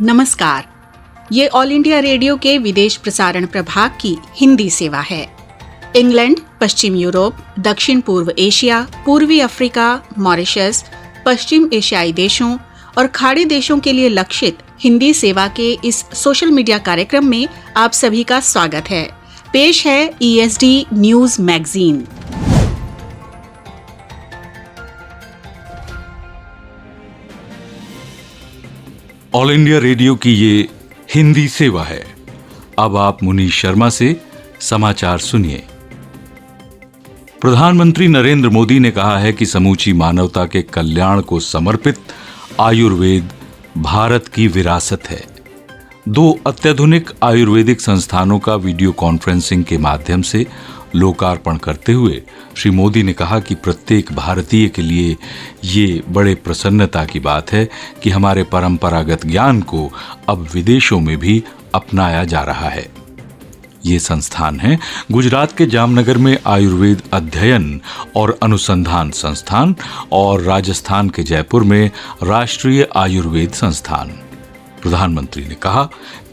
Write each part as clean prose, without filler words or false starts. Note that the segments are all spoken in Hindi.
नमस्कार, ये ऑल इंडिया रेडियो के विदेश प्रसारण प्रभाग की हिंदी सेवा है। इंग्लैंड, पश्चिम यूरोप, दक्षिण पूर्व एशिया, पूर्वी अफ्रीका, मॉरिशस, पश्चिम एशियाई देशों और खाड़ी देशों के लिए लक्षित हिंदी सेवा के इस सोशल मीडिया कार्यक्रम में आप सभी का स्वागत है। पेश है ESD news magazine. All India radio की ये हिंदी सेवा है। अब आप मुनीश शर्मा से समाचार सुनिए। प्रधानमंत्री नरेंद्र मोदी ने कहा है कि समूची मानवता के कल्याण को समर्पित आयुर्वेद भारत की विरासत है। 2 अत्याधुनिक आयुर्वेदिक संस्थानों का वीडियो कॉन्फ्रेंसिंग के माध्यम से लोकार्पण करते हुए श्री मोदी ने कहा कि प्रत्येक भारतीय के लिए ये बड़े प्रसन्नता की बात है कि हमारे परंपरागत ज्ञान को अब विदेशों में भी अपनाया जा रहा है। ये संस्थान है गुजरात के जामनगर में आयुर्वेद अध्ययन और अनुसंधान संस्थान और राजस्थान के जयपुर में राष्ट्रीय आयुर्वेद संस्थान। प्रधानमंत्री ने कहा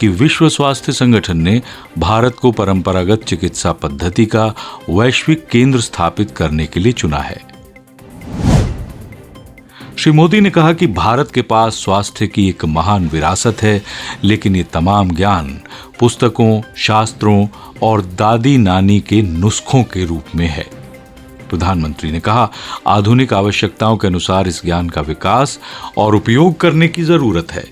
कि विश्व स्वास्थ्य संगठन ने भारत को परंपरागत चिकित्सा पद्धति का वैश्विक केंद्र स्थापित करने के लिए चुना है। श्री मोदी ने कहा कि भारत के पास स्वास्थ्य की एक महान विरासत है, लेकिन ये तमाम ज्ञान पुस्तकों, शास्त्रों और दादी नानी के नुस्खों के रूप में है। प्रधानमंत्री ने कहा, आधुनिक आवश्यकताओं के अनुसार इस ज्ञान का विकास और उपयोग करने की जरूरत है।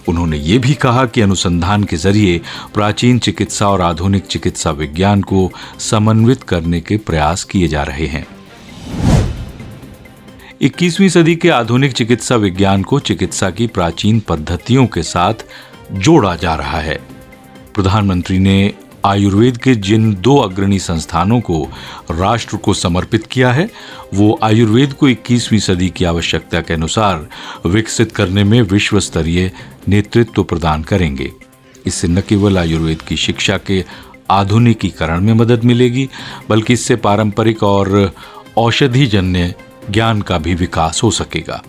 उन्होंने ये भी कहा कि अनुसंधान के जरिए प्राचीन चिकित्सा और आधुनिक चिकित्सा विज्ञान को समन्वित करने के प्रयास किए जा रहे हैं। 21वीं सदी के आधुनिक चिकित्सा विज्ञान को चिकित्सा की प्राचीन पद्धतियों के साथ जोड़ा जा रहा है। प्रधानमंत्री ने आयुर्वेद के जिन 2 अग्रणी संस्थानों को राष्ट्र को समर्पित किया है, वो आयुर्वेद को 21वीं सदी की आवश्यकता के अनुसार विकसित करने में विश्व स्तरीय नेतृत्व प्रदान करेंगे। इससे न केवल आयुर्वेद की शिक्षा के आधुनिकीकरण में मदद मिलेगी, बल्कि इससे पारंपरिक और औषधिजन्य ज्ञान का भी विकास हो सकेगा।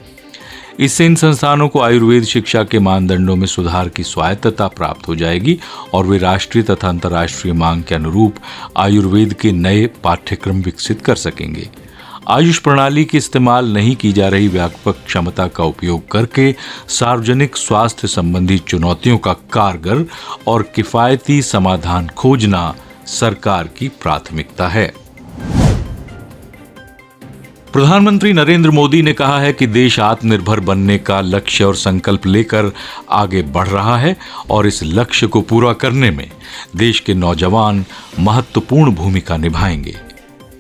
इससे इन संस्थानों को आयुर्वेद शिक्षा के मानदंडों में सुधार की स्वायत्तता प्राप्त हो जाएगी और वे राष्ट्रीय तथा अंतर्राष्ट्रीय मांग के अनुरूप आयुर्वेद के नए पाठ्यक्रम विकसित कर सकेंगे। आयुष प्रणाली की इस्तेमाल नहीं की जा रही व्यापक क्षमता का उपयोग करके सार्वजनिक स्वास्थ्य संबंधी चुनौतियों का कारगर और किफायती समाधान खोजना सरकार की प्राथमिकता है। प्रधानमंत्री नरेंद्र मोदी ने कहा है कि देश आत्मनिर्भर बनने का लक्ष्य और संकल्प लेकर आगे बढ़ रहा है और इस लक्ष्य को पूरा करने में देश के नौजवान महत्वपूर्ण भूमिका निभाएंगे।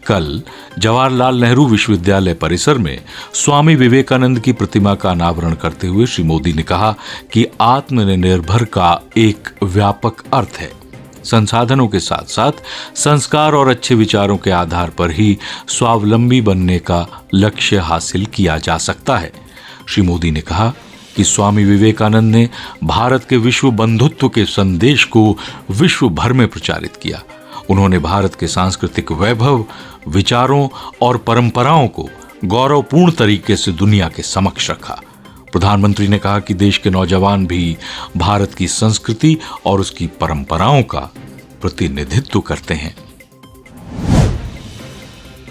कल जवाहरलाल नेहरू विश्वविद्यालय परिसर में स्वामी विवेकानंद की प्रतिमा का अनावरण करते हुए श्री मोदी ने कहा कि आत्मनिर्भर का एक व्यापक अर्थ है। संसाधनों के साथ साथ संस्कार और अच्छे विचारों के आधार पर ही स्वावलंबी बनने का लक्ष्य हासिल किया जा सकता है। श्री मोदी ने कहा कि स्वामी विवेकानंद ने भारत के विश्व बंधुत्व के संदेश को विश्व भर में प्रचारित किया। उन्होंने भारत के सांस्कृतिक वैभव, विचारों और परंपराओं को गौरवपूर्ण तरीके से दुनिया के समक्ष रखा। प्रधानमंत्री ने कहा कि देश के नौजवान भी भारत की संस्कृति और उसकी परंपराओं का प्रतिनिधित्व करते हैं।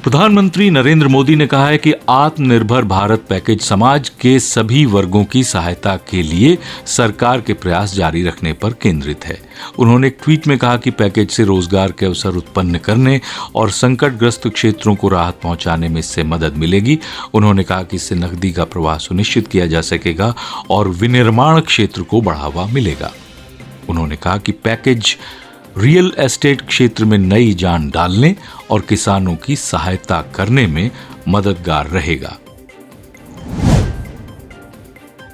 प्रधानमंत्री नरेंद्र मोदी ने कहा है कि आत्मनिर्भर भारत पैकेज समाज के सभी वर्गों की सहायता के लिए सरकार के प्रयास जारी रखने पर केंद्रित है। उन्होंने एक ट्वीट में कहा कि पैकेज से रोजगार के अवसर उत्पन्न करने और संकटग्रस्त क्षेत्रों को राहत पहुंचाने में इससे मदद मिलेगी। उन्होंने कहा कि इससे नकदी का प्रवाह सुनिश्चित किया जा सकेगा और विनिर्माण क्षेत्र को बढ़ावा मिलेगा। उन्होंने कहा कि पैकेज रियल एस्टेट क्षेत्र में नई जान डालने और किसानों की सहायता करने में मददगार रहेगा।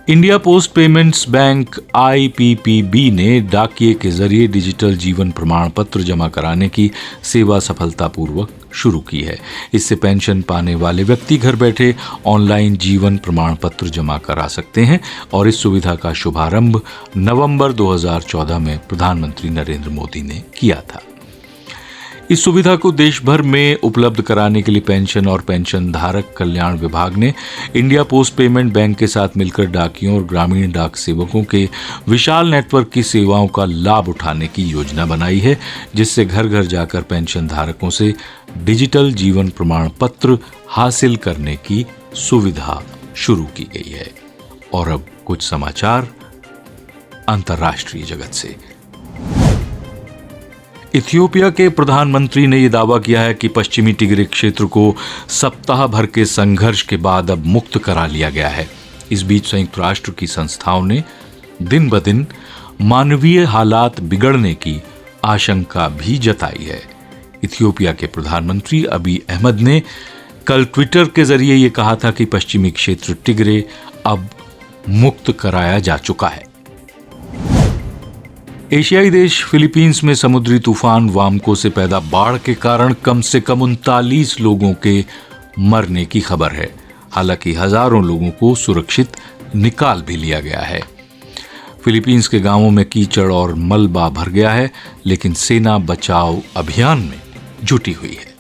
India post payments bank IPPB ने डाकिये के जरिए डिजिटल जीवन प्रमाण पत्र जमा कराने की सेवा सफलतापूर्वक शुरू की है। इससे पेंशन पाने वाले व्यक्ति घर बैठे ऑनलाइन जीवन प्रमाण पत्र जमा करा सकते हैं और इस सुविधा का शुभारंभ नवंबर 2014 में प्रधानमंत्री नरेंद्र मोदी ने किया था। इस सुविधा को देश भर में उपलब्ध कराने के लिए पेंशन और पेंशन धारक कल्याण विभाग ने इंडिया पोस्ट पेमेंट बैंक के साथ मिलकर डाकियों और ग्रामीण डाक सेवकों के विशाल नेटवर्क की सेवाओं का लाभ उठाने की योजना बनाई है, जिससे घर घर जाकर पेंशन धारकों से डिजिटल जीवन प्रमाण पत्र हासिल करने की सुविधा शुरू की गई है। और अब कुछ समाचार अंतर्राष्ट्रीय जगत से। इथियोपिया के प्रधानमंत्री ने यह दावा किया है कि पश्चिमी टिग्रे क्षेत्र को सप्ताह भर के संघर्ष के बाद अब मुक्त करा लिया गया है। इस बीच संयुक्त राष्ट्र की संस्थाओं ने दिन ब दिन मानवीय हालात बिगड़ने की आशंका भी जताई है। इथियोपिया के प्रधानमंत्री अबी अहमद ने कल ट्विटर के जरिए यह कहा था कि पश्चिमी क्षेत्र टिग्रे अब मुक्त कराया जा चुका है। एशियाई देश फिलीपींस में समुद्री तूफान वामको से पैदा बाढ़ के कारण कम से कम 39 लोगों के मरने की खबर है। हालांकि हजारों लोगों को सुरक्षित निकाल भी लिया गया है। फिलीपींस के गांवों में कीचड़ और मलबा भर गया है, लेकिन सेना बचाव अभियान में जुटी हुई है।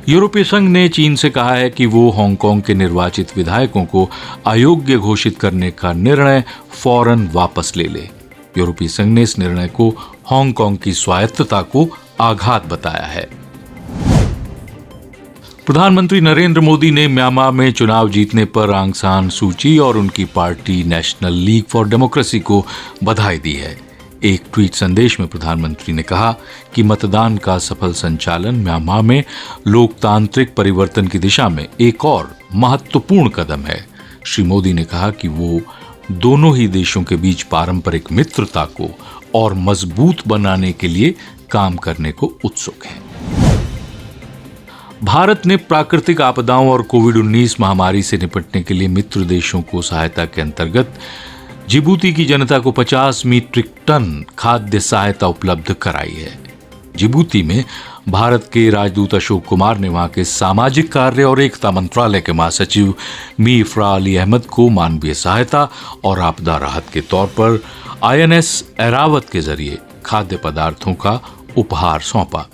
यूरोपीय संघ ने चीन से कहा है कि वो हांगकांग के निर्वाचित विधायकों को अयोग्य घोषित करने का निर्णय फौरन वापस ले ले। यूरोपीय संघ ने इस निर्णय को हांगकांग की स्वायत्तता को आघात बताया है। प्रधानमंत्री नरेंद्र मोदी ने म्यांमार में चुनाव जीतने पर आंग सान सूची और उनकी party national league for democracy को बधाई दी है। एक ट्वीट संदेश में प्रधानमंत्री ने कहा कि मतदान का सफल संचालन म्यांमार में लोकतांत्रिक परिवर्तन की दिशा में एक और महत्वपूर्ण कदम है। श्री मोदी ने कहा कि वो दोनों ही देशों के बीच पारंपरिक मित्रता को और मजबूत बनाने के लिए काम करने को उत्सुक है। भारत ने प्राकृतिक आपदाओं और कोविड-19 महामारी से निपटने के लिए मित्र देशों को सहायता के अंतर्गत जिबूती की जनता को 50 मीट्रिक टन खाद्य सहायता उपलब्ध कराई है। जिबूती में भारत के राजदूत अशोक कुमार ने वहां के सामाजिक कार्य और एकता मंत्रालय के महासचिव मीफ्रा अली अहमद को मानवीय सहायता और आपदा राहत के तौर पर INS ऐरावत के जरिए खाद्य पदार्थों का उपहार सौंपा।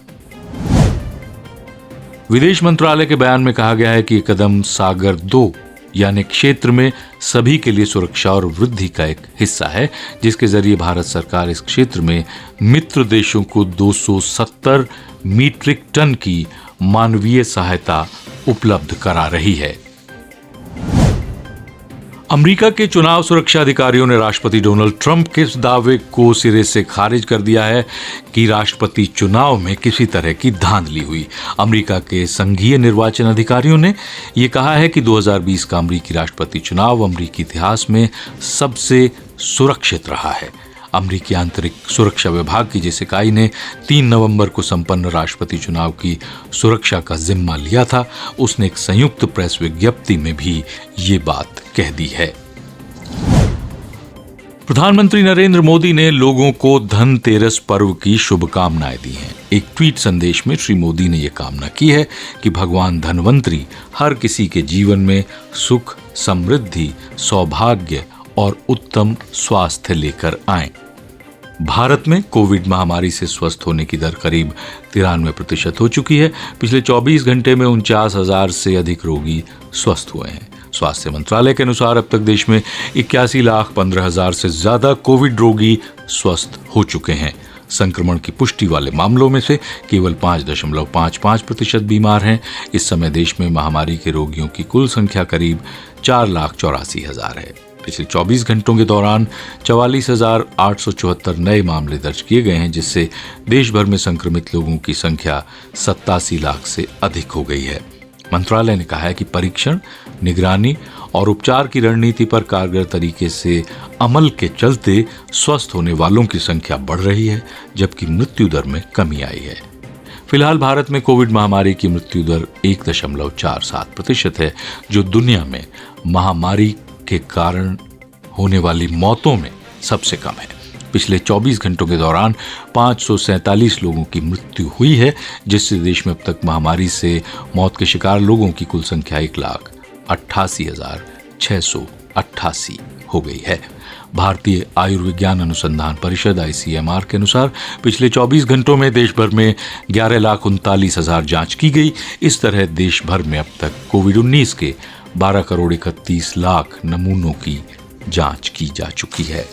विदेश मंत्रालय के बयान में कहा गया है कि यह कदम सागर 2 यानी क्षेत्र में सभी के लिए सुरक्षा और वृद्धि का एक हिस्सा है, जिसके जरिए भारत सरकार इस क्षेत्र में मित्र देशों को 270 मीट्रिक टन की मानवीय सहायता उपलब्ध करा रही है। अमेरिका के चुनाव सुरक्षा अधिकारियों ने राष्ट्रपति डोनाल्ड ट्रंप के इस दावे को सिरे से खारिज कर दिया है कि राष्ट्रपति चुनाव में किसी तरह की धांधली हुई। अमेरिका के संघीय निर्वाचन अधिकारियों ने यह कहा है कि 2020 का अमेरिकी राष्ट्रपति चुनाव अमेरिकी इतिहास में सबसे सुरक्षित रहा है। अमेरिकी आंतरिक सुरक्षा विभाग की जिस इकाई ने 3 नवंबर को संपन्न राष्ट्रपति चुनाव की सुरक्षा का जिम्मा लिया था, उसने एक संयुक्त प्रेस विज्ञप्ति में भी ये बात कह दी है। प्रधानमंत्री नरेंद्र मोदी ने लोगों को धनतेरस पर्व की शुभकामनाएं दी हैं। एक ट्वीट संदेश में श्री मोदी ने यह कामना की है कि भगवान धनवंतरी हर किसी के जीवन में सुख, समृद्धि, सौभाग्य और उत्तम स्वास्थ्य लेकर आएं। भारत में कोविड महामारी से स्वस्थ होने की दर करीब 93% हो चुकी है। पिछले 24 घंटे में 49,000 से अधिक रोगी स्वस्थ हुए हैं। स्वास्थ्य मंत्रालय के अनुसार अब तक देश में 81,15,000 से ज्यादा कोविड रोगी स्वस्थ हो चुके हैं। संक्रमण की पुष्टि वाले मामलों में से केवल 5.55% बीमार हैं। इस समय देश में महामारी के रोगियों की कुल संख्या करीब 4,84,000 है। पिछले 24 घंटों के दौरान 44,874 नए मामले दर्ज किए गए हैं, जिससे देश भर में संक्रमित लोगों की संख्या 87 लाख से अधिक हो गई है। मंत्रालय ने कहा है कि परीक्षण, निगरानी और उपचार की रणनीति पर कारगर तरीके से अमल के चलते स्वस्थ होने वालों की संख्या बढ़ रही है, जबकि मृत्यु दर में कमी आई है। फिलहाल भारत में कोविड महामारी की मृत्यु दर 1.47% है, जो दुनिया में महामारी के कारण होने वाली मौतों में सबसे कम है। पिछले 24 घंटों के दौरान 547 लोगों की मृत्यु हुई है, जिससे देश में अब तक महामारी से मौत के शिकार लोगों की कुल संख्या 1,88,688 हो गई है। भारतीय आयुर्विज्ञान अनुसंधान परिषद ICMR के अनुसार पिछले 24 घंटों में देश भर में 11,39,000 जांच की गई। इस तरह देश भर में अब तक कोविड-19 के 12,31 लाख नमूनों की जांच की जा चुकी है।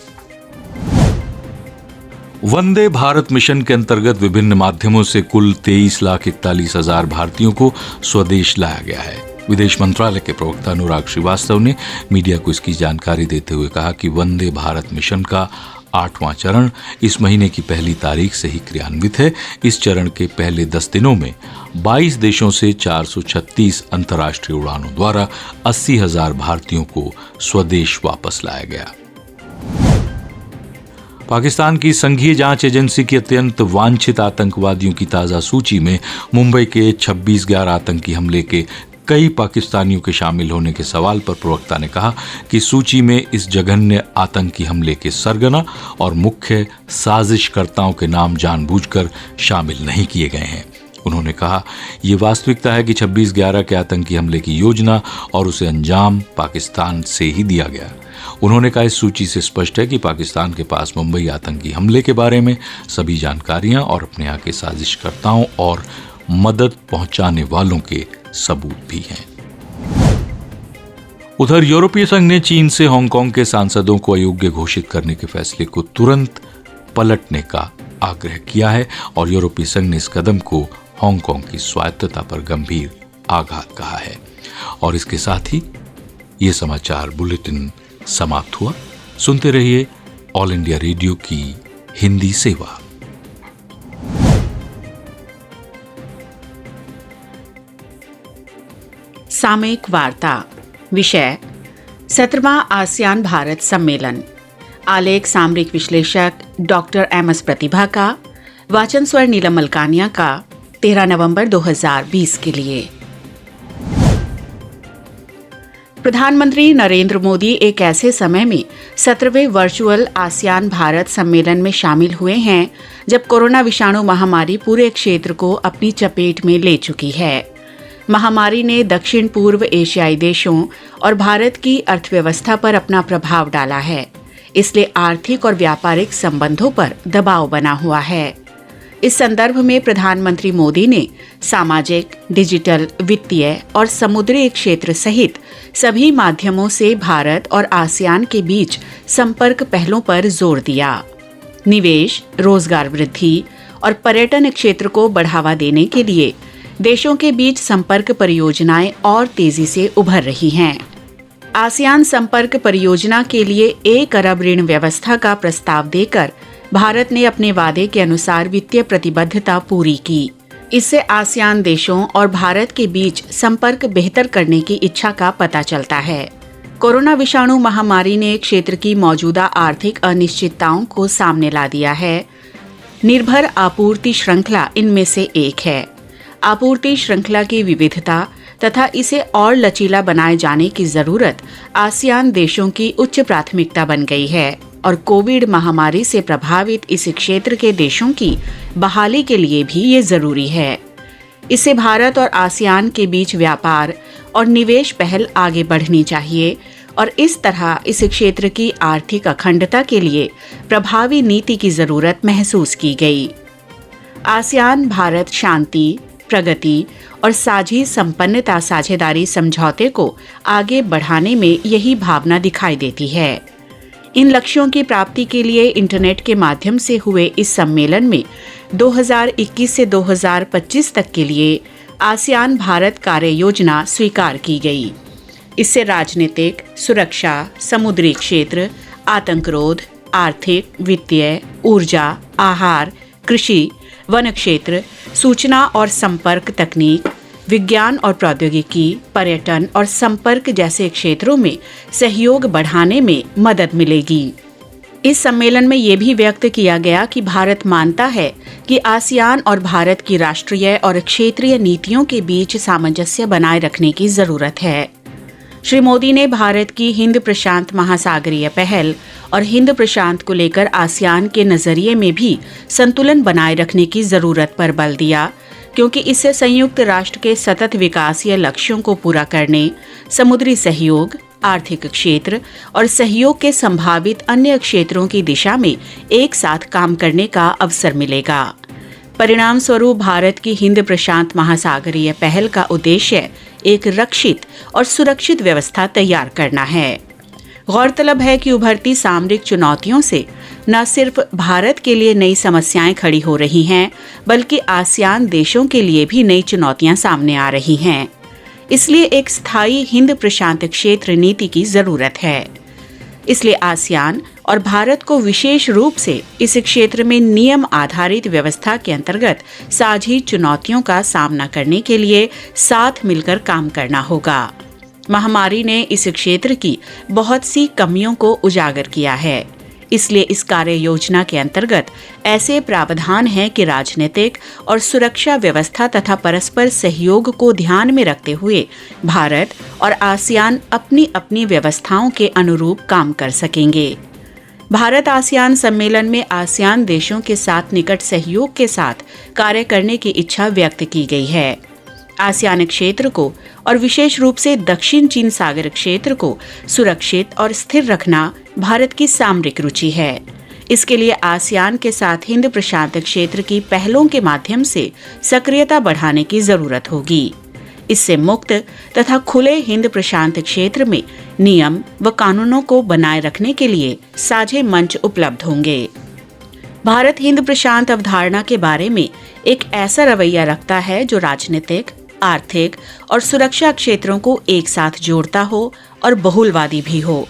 वंदे भारत मिशन के अंतर्गत विभिन्न माध्यमों से कुल 23,41,000 भारतीयों को स्वदेश लाया गया है। विदेश मंत्रालय के प्रवक्ता अनुराग श्रीवास्तव ने मीडिया को इसकी जानकारी देते हुए कहा कि वंदे भारत मिशन का 8वां चरण इस महीने की पहली तारीख से ही क्रियान्वित है। इस चरण के पहले 10 दिनों में 22 देशों से 436 अंतर्राष्ट्रीय उड़ानों द्वारा 80,000 भारतीयों को स्वदेश वापस लाया गया। पाकिस्तान की संघीय जांच एजेंसी की अत्यंत वांछित आतंकवादियों की ताजा सूची में मुंबई के 26/11 आतंकी हमले के कई पाकिस्तानियों के शामिल होने के सवाल पर प्रवक्ता ने कहा कि सूची में इस जघन्य आतंकी हमले के सरगना और मुख्य साजिशकर्ताओं के नाम जानबूझकर शामिल नहीं किए गए हैं। उन्होंने कहा, ये वास्तविकता है कि 26/11 के आतंकी हमले की योजना और उसे अंजाम पाकिस्तान से ही दिया गया। उन्होंने कहा, इस सूची से स्पष्ट है कि पाकिस्तान के पास मुंबई आतंकी हमले के बारे में सभी जानकारियां और अपने यहाँ के साजिशकर्ताओं और मदद पहुंचाने वालों के सबूत भी हैं। उधर यूरोपीय संघ ने चीन से हांगकांग के सांसदों को अयोग्य घोषित करने के फैसले को तुरंत पलटने का आग्रह किया है और यूरोपीय संघ ने इस कदम को हांगकांग की स्वायत्तता पर गंभीर आघात कहा है। और इसके साथ ही ये समाचार बुलेटिन समाप्त हुआ। सुनते रहिए ऑल इंडिया रेडियो की हिंदी सेवा। सामयिक वार्ता। विषय 17वां आसियान भारत सम्मेलन। आलेख सामरिक विश्लेषक डॉक्टर MS प्रतिभा का। वाचन स्वर नीलम मलकानिया का। 13 नवंबर 2020 के लिए। प्रधानमंत्री नरेंद्र मोदी एक ऐसे समय में 17वें वर्चुअल आसियान भारत सम्मेलन में शामिल हुए हैं जब कोरोना विषाणु महामारी पूरे क्षेत्र को अपनी चपेट में ले चुकी है। महामारी ने दक्षिण पूर्व एशियाई देशों और भारत की अर्थव्यवस्था पर अपना प्रभाव डाला है, इसलिए आर्थिक और व्यापारिक संबंधों पर दबाव बना हुआ है। इस संदर्भ में प्रधानमंत्री मोदी ने सामाजिक, डिजिटल, वित्तीय और समुद्री क्षेत्र सहित सभी माध्यमों से भारत और आसियान के बीच संपर्क पहलों पर जोर दिया। निवेश, रोजगार वृद्धि और पर्यटन क्षेत्र को बढ़ावा देने के लिए देशों के बीच संपर्क परियोजनाएं और तेजी से उभर रही हैं। आसियान संपर्क परियोजना के लिए 1 अरब ऋण व्यवस्था का प्रस्ताव देकर भारत ने अपने वादे के अनुसार वित्तीय प्रतिबद्धता पूरी की। इससे आसियान देशों और भारत के बीच संपर्क बेहतर करने की इच्छा का पता चलता है। कोरोना विषाणु महामारी ने क्षेत्र की मौजूदा आर्थिक अनिश्चितताओं को सामने ला दिया है। निर्भर आपूर्ति श्रृंखला इनमें से एक है। आपूर्ति श्रृंखला की विविधता तथा इसे और लचीला बनाए जाने की जरूरत आसियान देशों की उच्च प्राथमिकता बन गई है और कोविड महामारी से प्रभावित इस क्षेत्र के देशों की बहाली के लिए भी ये जरूरी है। इससे भारत और आसियान के बीच व्यापार और निवेश पहल आगे बढ़नी चाहिए और इस तरह इस क्षेत्र की आर्थिक अखंडता के लिए प्रभावी नीति की जरूरत महसूस की गई। आसियान भारत शांति, प्रगति और साझी संपन्नता साझेदारी समझौते को आगे बढ़ाने में यही भावना दिखाई देती है। इन लक्ष्यों की प्राप्ति के लिए इंटरनेट के माध्यम से हुए इस सम्मेलन में 2021 से 2025 तक के लिए आसियान भारत कार्य योजना स्वीकार की गई। इससे राजनीतिक, सुरक्षा, समुद्री क्षेत्र, आतंकरोध, आर्थिक, वित्तीय, ऊर्जा, आहार, कृषि, वन क्षेत्र, सूचना और संपर्क तकनीक, विज्ञान और प्रौद्योगिकी, पर्यटन और संपर्क जैसे क्षेत्रों में सहयोग बढ़ाने में मदद मिलेगी। इस सम्मेलन में ये भी व्यक्त किया गया कि भारत मानता है कि आसियान और भारत की राष्ट्रीय और क्षेत्रीय नीतियों के बीच सामंजस्य बनाए रखने की जरूरत है। श्री मोदी ने भारत की हिंद प्रशांत महासागरीय पहल और हिंद प्रशांत को लेकर आसियान के नजरिए में भी संतुलन बनाए रखने की जरूरत पर बल दिया, क्योंकि इससे संयुक्त राष्ट्र के सतत विकासीय लक्ष्यों को पूरा करने, समुद्री सहयोग, आर्थिक क्षेत्र और सहयोग के संभावित अन्य क्षेत्रों की दिशा में एक साथ काम करने का अवसर मिलेगा। परिणाम स्वरूप भारत की हिंद प्रशांत महासागरीय पहल का उद्देश्य एक रक्षित और सुरक्षित व्यवस्था तैयार करना है। गौरतलब है कि उभरती सामरिक चुनौतियों से न सिर्फ भारत के लिए नई समस्याएं खड़ी हो रही हैं, बल्कि आसियान देशों के लिए भी नई चुनौतियां सामने आ रही हैं। इसलिए एक स्थायी हिंद प्रशांत क्षेत्र नीति की जरूरत है। इसलिए आसियान और भारत को विशेष रूप से इस क्षेत्र में नियम आधारित व्यवस्था के अंतर्गत साझी चुनौतियों का सामना करने के लिए साथ मिलकर काम करना होगा। महामारी ने इस क्षेत्र की बहुत सी कमियों को उजागर किया है। इसलिए इस कार्य योजना के अंतर्गत ऐसे प्रावधान हैं कि राजनीतिक और सुरक्षा व्यवस्था तथा परस्पर सहयोग को ध्यान में रखते हुए भारत और आसियान अपनी अपनी व्यवस्थाओं के अनुरूप काम कर सकेंगे। भारत आसियान सम्मेलन में आसियान देशों के साथ निकट सहयोग के साथ कार्य करने की इच्छा व्यक्त की गई है। आसियान क्षेत्र को और विशेष रूप से दक्षिण चीन सागर क्षेत्र को सुरक्षित और स्थिर रखना भारत की सामरिक रुचि है। इसके लिए आसियान के साथ हिंद प्रशांत क्षेत्र की पहलों के माध्यम से सक्रियता बढ़ाने की जरूरत होगी। इससे मुक्त तथा खुले हिंद प्रशांत क्षेत्र में नियम व कानूनों को बनाए रखने के लिए साझे मंच उपलब्ध होंगे। भारत हिंद प्रशांत अवधारणा के बारे में एक ऐसा रवैया रखता है जो राजनीतिक, आर्थिक और सुरक्षा क्षेत्रों को एक साथ जोड़ता हो और बहुलवादी भी हो।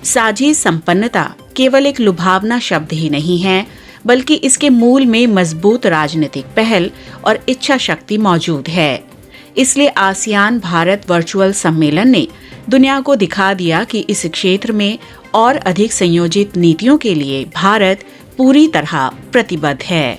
साझी संपन्नता केवल एक लुभावना शब्द ही नहीं है, बल्कि इसके मूल में मजबूत राजनीतिक पहल और इच्छा शक्ति मौजूद है। इसलिए आसियान भारत वर्चुअल सम्मेलन ने दुनिया को दिखा दिया कि इस क्षेत्र में और अधिक संयोजित नीतियों के लिए भारत पूरी तरह प्रतिबद्ध है।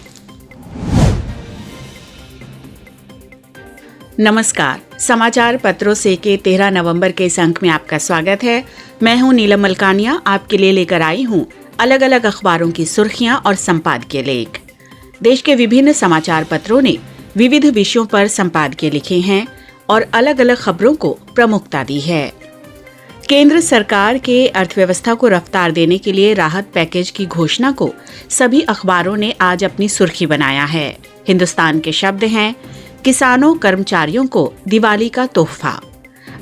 नमस्कार, समाचार पत्रों से के 13 नवंबर के इस अंक में आपका स्वागत है। मैं हूं नीलम मलकानिया, आपके लिए लेकर आई हूं अलग अलग अखबारों की सुर्खियां और संपादकीय लेख। देश के विभिन्न समाचार पत्रों ने विविध विषयों पर संपादकीय लिखे हैं और अलग अलग खबरों को प्रमुखता दी है। केंद्र सरकार के अर्थव्यवस्था को रफ्तार देने के लिए राहत पैकेज की घोषणा को सभी अखबारों ने आज अपनी सुर्खी बनाया है। हिंदुस्तान के शब्द हैं, किसानों कर्मचारियों को दिवाली का तोहफा।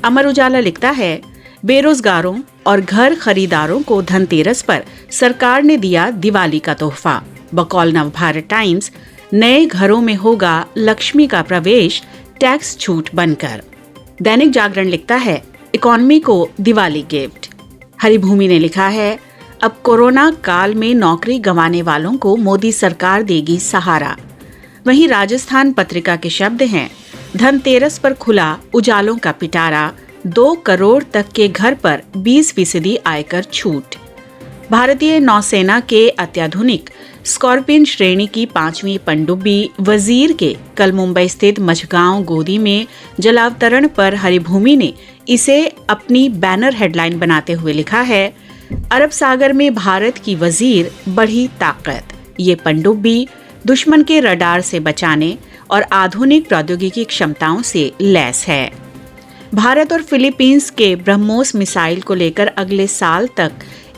अमर उजाला लिखता है, बेरोजगारों और घर खरीदारों को धनतेरस पर सरकार ने दिया दिवाली का तोहफा। बकौल नवभारत टाइम्स, नए घरों में होगा लक्ष्मी का प्रवेश, टैक्स छूट बनकर। दैनिक जागरण लिखता है, इकोनॉमी को दिवाली गिफ्ट। हरिभूमि ने लिखा है, अब कोरोना काल में नौकरी गंवाने वालों को मोदी सरकार देगी सहारा। वहीं राजस्थान पत्रिका के शब्द हैं, धनतेरस पर खुला उजालों का पिटारा, 2 करोड़ तक के घर पर 20% आयकर छूट। भारतीय नौसेना के अत्याधुनिक स्कॉर्पियन श्रेणी की 5वीं पनडुब्बी वजीर के कल मुंबई स्थित मझगांव गोदी में जलावतरण पर हरिभूमि ने इसे अपनी बैनर हेडलाइन बनाते हुए लिखा है, अरब सागर में भारत की वजीर बढ़ी ताकत। ये पनडुब्बी दुश्मन के रडार से बचाने और आधुनिक प्रौद्योगिकी क्षमताओं से लैस है। भारत और फिलीपींस के ब्रह्मोस मिसाइल को लेकर अगले साल तक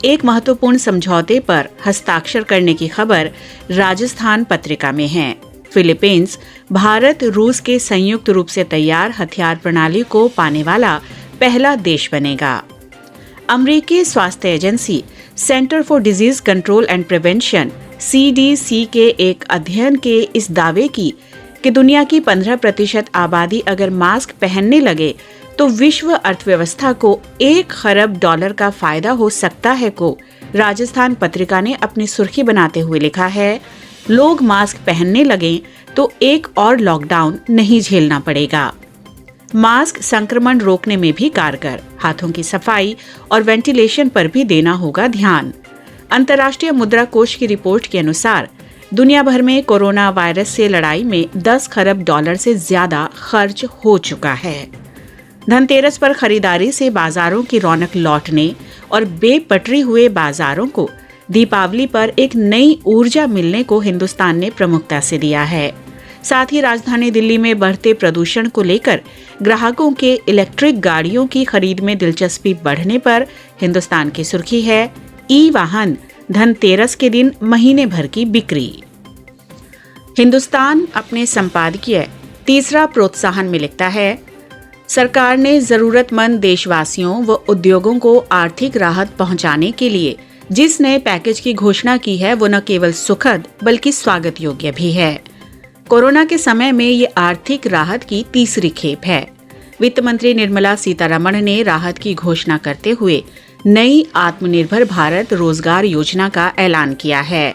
एक महत्वपूर्ण समझौते पर हस्ताक्षर करने की खबर राजस्थान पत्रिका में है। फिलीपींस भारत रूस के संयुक्त रूप से तैयार हथियार प्रणाली को पाने वाला पहला देश बनेगा। अमेरिकी स्वास्थ्य agency centre for disease control and prevention CDC के एक अध्ययन के इस दावे की कि दुनिया की 15% आबादी अगर मास्क पहनने लगे तो विश्व अर्थव्यवस्था को $1 खरब का फायदा हो सकता है को राजस्थान पत्रिका ने अपनी सुर्खी बनाते हुए लिखा है, लोग मास्क पहनने लगें तो एक और लॉकडाउन नहीं झेलना पड़ेगा। मास्क संक्रमण रोकने में भी कारगर, हाथों की सफाई और वेंटिलेशन पर भी देना होगा ध्यान। अंतर्राष्ट्रीय मुद्रा कोष की रिपोर्ट के अनुसार दुनिया भर में कोरोना वायरस से लड़ाई में $10 खरब से ज्यादा खर्च हो चुका है। धनतेरस पर खरीदारी से बाजारों की रौनक लौटने और बेपटरी हुए बाजारों को दीपावली पर एक नई ऊर्जा मिलने को हिंदुस्तान ने प्रमुखता से दिया है। साथ ही राजधानी दिल्ली में बढ़ते प्रदूषण को लेकर ग्राहकों के इलेक्ट्रिक गाड़ियों की खरीद में दिलचस्पी बढ़ने पर हिंदुस्तान की सुर्खी है ई वाहन धनतेरस के दिन महीने भर की बिक्री। हिंदुस्तान अपने संपादकीय तीसरा प्रोत्साहन में लिखता है, सरकार ने जरूरतमंद देशवासियों व उद्योगों को आर्थिक राहत पहुंचाने के लिए जिस नए पैकेज की घोषणा की है वो न केवल सुखद बल्कि स्वागत योग्य भी है। कोरोना के समय में ये आर्थिक राहत की तीसरी खेप है। वित्त मंत्री निर्मला सीतारमण ने राहत की घोषणा करते हुए नई आत्मनिर्भर भारत रोजगार योजना का ऐलान किया है।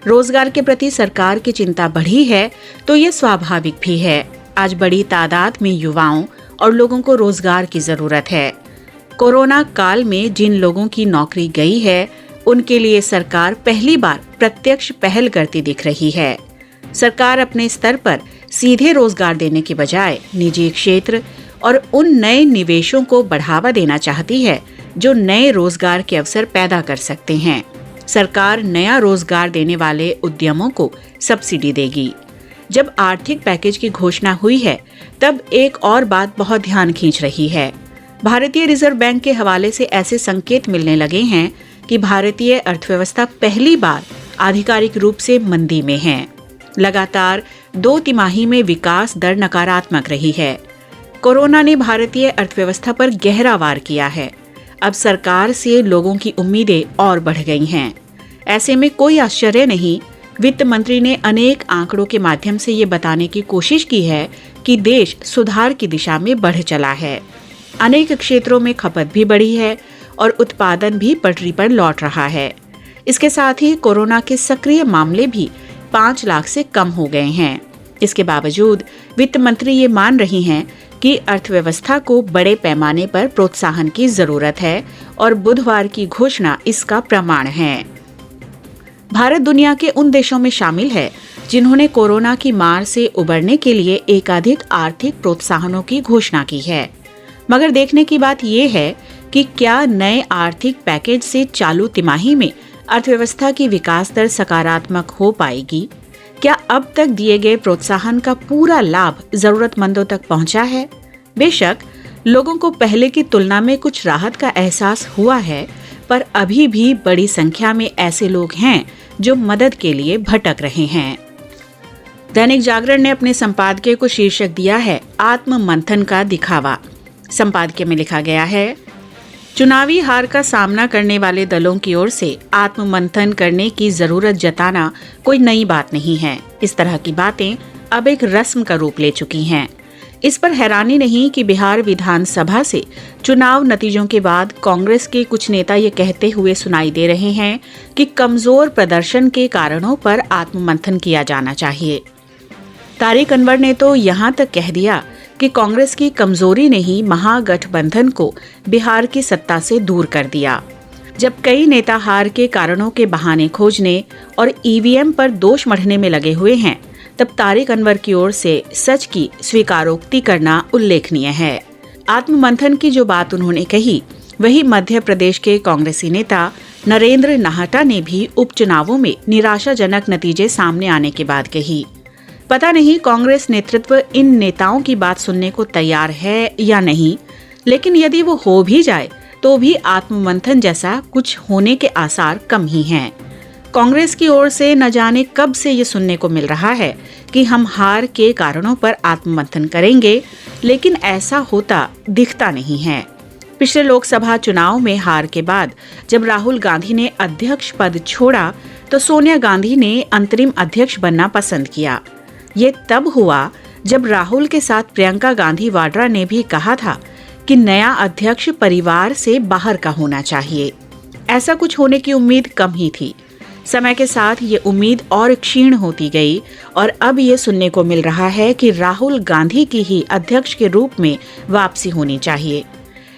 रोजगार के प्रति सरकार की चिंता बढ़ी है तो ये स्वाभाविक भी है। आज बड़ी तादाद में युवाओं और लोगों को रोजगार की जरूरत है। कोरोना काल में जिन लोगों की नौकरी गई है उनके लिए सरकार पहली बार प्रत्यक्ष पहल करती दिख रही है। सरकार अपने स्तर पर सीधे रोजगार देने के बजाय निजी क्षेत्र और उन नए निवेशों को बढ़ावा देना चाहती है जो नए रोजगार के अवसर पैदा कर सकते हैं। सरकार नया रोजगार देने वाले उद्यमों को सब्सिडी देगी। जब आर्थिक पैकेज की घोषणा हुई है तब एक और बात बहुत ध्यान खींच रही है। भारतीय रिजर्व बैंक के हवाले से ऐसे संकेत मिलने लगे हैं कि भारतीय अर्थव्यवस्था पहली बार आधिकारिक रूप से मंदी में है। लगातार 2 तिमाही में विकास दर नकारात्मक रही है। कोरोना ने भारतीय अर्थव्यवस्था पर गहरा वार किया है। अब सरकार से लोगों की उम्मीदें और बढ़ गई हैं। ऐसे में कोई आश्चर्य नहीं, वित्त मंत्री ने अनेक आंकड़ों के माध्यम से ये बताने की कोशिश की है कि देश सुधार की दिशा में बढ़ चला है। अनेक क्षेत्रों में खपत भी बढ़ी है और उत्पादन भी पटरी पर लौट रहा है। इसके साथ ही कोरोना के सक्रिय मामले भी 5 लाख से कम हो गए हैं। इसके बावजूद वित्त मंत्री ये मान रही हैं कि अर्थव्यवस्था को बड़े पैमाने पर प्रोत्साहन की जरूरत है और बुधवार की घोषणा इसका प्रमाण है। भारत दुनिया के उन देशों में शामिल है जिन्होंने कोरोना की मार से उबरने के लिए एकाधिक आर्थिक प्रोत्साहनों की घोषणा की है। मगर देखने की बात यह है कि क्या नए आर्थिक पैकेज से चालू तिमाही में अर्थव्यवस्था की विकास दर सकारात्मक हो पाएगी? क्या अब तक दिए गए प्रोत्साहन का पूरा लाभ जरूरतमंदों तक पहुंचा है? बेशक लोगों को पहले की तुलना में कुछ राहत का एहसास हुआ है, पर अभी भी बड़ी संख्या में ऐसे लोग हैं जो मदद के लिए भटक रहे हैं। दैनिक जागरण ने अपने संपादकीय को शीर्षक दिया है आत्म मंथन का दिखावा। संपादकीय में लिखा गया है, चुनावी हार का सामना करने वाले दलों की ओर से आत्म मंथन करने की जरूरत जताना कोई नई बात नहीं है। इस तरह की बातें अब एक रस्म का रूप ले चुकी हैं। इस पर हैरानी नहीं कि बिहार विधानसभा से चुनाव नतीजों के बाद कांग्रेस के कुछ नेता ये कहते हुए सुनाई दे रहे हैं कि कमजोर प्रदर्शन के कारणों पर आत्ममंथन किया जाना चाहिए। तारिक अनवर ने तो यहाँ तक कह दिया कि कांग्रेस की कमजोरी ने ही महागठबंधन को बिहार की सत्ता से दूर कर दिया। जब कई नेता हार के कारणों के बहाने खोजने और ईवीएम पर दोष मढ़ने में लगे हुए हैं, तब तारिक अनवर की ओर से सच की स्वीकारोक्ति करना उल्लेखनीय है। आत्ममंथन की जो बात उन्होंने कही, वही मध्य प्रदेश के कांग्रेसी नेता नरेंद्र नाहटा ने भी उपचुनावों में निराशाजनक नतीजे सामने आने के बाद कही। पता नहीं कांग्रेस नेतृत्व इन नेताओं की बात सुनने को तैयार है या नहीं, लेकिन यदि वो हो भी जाए तो भी आत्ममंथन जैसा कुछ होने के आसार कम ही हैं। कांग्रेस की ओर से न जाने कब से ये सुनने को मिल रहा है कि हम हार के कारणों पर आत्ममंथन करेंगे, लेकिन ऐसा होता दिखता नहीं है। पिछले लोकसभा चुनाव में हार के बाद जब राहुल गांधी ने अध्यक्ष पद छोड़ा तो सोनिया गांधी ने अंतरिम अध्यक्ष बनना पसंद किया। ये तब हुआ जब राहुल के साथ प्रियंका गांधी वाड्रा ने भी कहा था कि नया अध्यक्ष परिवार से बाहर का होना चाहिए। ऐसा कुछ होने की उम्मीद कम ही थी। समय के साथ ये उम्मीद और क्षीण होती गई और अब ये सुनने को मिल रहा है कि राहुल गांधी की ही अध्यक्ष के रूप में वापसी होनी चाहिए।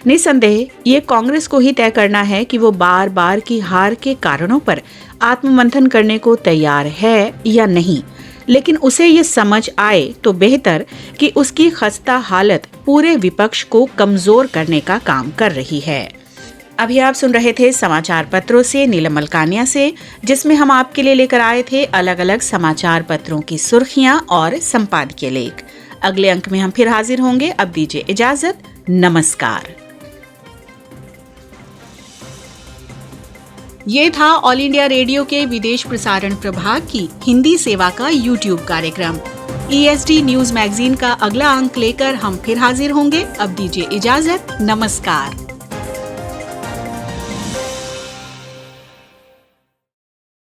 निसंदेह ये कांग्रेस को ही तय करना है कि वो बार बार की हार के कारणों पर आत्ममंथन करने को तैयार है या नहीं, लेकिन उसे ये समझ आए तो बेहतर कि उसकी खस्ता हालत पूरे विपक्ष को कमजोर करने का काम कर रही है। अभी आप सुन रहे थे समाचार पत्रों से नीलम मलकानिया से, जिसमें हम आपके लिए लेकर आए थे अलग अलग समाचार पत्रों की सुर्खियां और संपादकीय लेख। अगले अंक में हम फिर हाजिर होंगे। अब दीजिए इजाजत, नमस्कार। ये था ऑल इंडिया रेडियो के विदेश प्रसारण प्रभाग की हिंदी सेवा का YouTube कार्यक्रम। ESD न्यूज मैगजीन का अगला अंक लेकर हम फिर हाजिर होंगे। अब दीजिए इजाजत, नमस्कार।